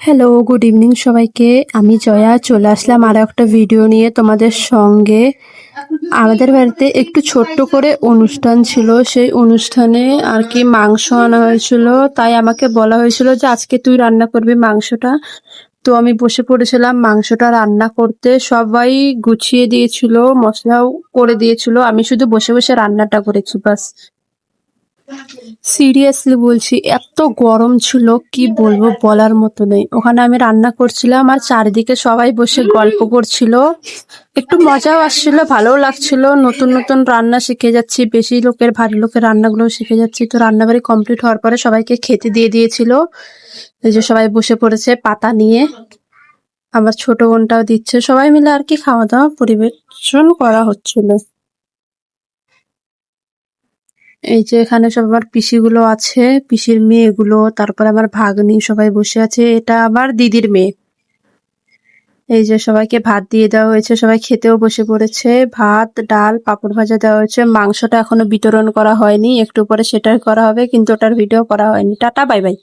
Hello, good evening সবাইকে। আমি জয়া চলে আসলাম আরো একটা ভিডিও নিয়ে তোমাদের সঙ্গে। আমাদের বাড়িতে একটু ছোট্ট করে অনুষ্ঠান ছিল। সেই অনুষ্ঠানে আর কি মাংস আনা হয়েছিল। তাই আমাকে বলা হয়েছিল যে আজকে তুই রান্না করবি মাংসটা। তো আমি বসে পড়েছিলাম মাংসটা রান্না করতে। সবাই গুছিয়ে দিয়েছিল, মশলাও করে দিয়েছিল। আমি শুধু বসে বসে রান্নাটা করেছি বাস। সিরিয়াসলি বলছি, এত গরম ছিল কি বলবো, বলার মতো নেই। ওখানে আমি রান্না করছিলাম আর চারিদিকে সবাই বসে গল্প করছিল। একটু মজাও আসছিল, ভালোও লাগছিল। নতুন নতুন রান্না শিখে যাচ্ছি, বেশি লোকের ভারী লোকের রান্নাগুলো শিখে যাচ্ছি। তো রান্নাবাড়ি কমপ্লিট হওয়ার পরে সবাইকে খেতে দিয়ে দিয়েছিল। এই যে সবাই বসে পড়েছে পাতা নিয়ে, আমার ছোট বোনটাও দিচ্ছে। সবাই মিলে আর কি খাওয়া দাওয়া পরিবেশন করা হচ্ছিল। এই যে এখানে সব আমার পিসিগুলো আছে, পিসির মেয়েগুলো, তারপর আমার ভাগ্নি সবাই বসে আছে। এটা আমার দিদির মেয়ে। এই যে সবাইকে ভাত দিয়ে দেওয়া হয়েছে, সবাই খেতেও বসে পড়েছে। ভাত, ডাল, পাঁপড় ভাজা দেওয়া হয়েছে। মাংসটা এখনো বিতরণ করা হয়নি, একটু পরে সেটাই করা হবে, কিন্তু ওটার ভিডিও করা হয়নি। Tata, bye bye.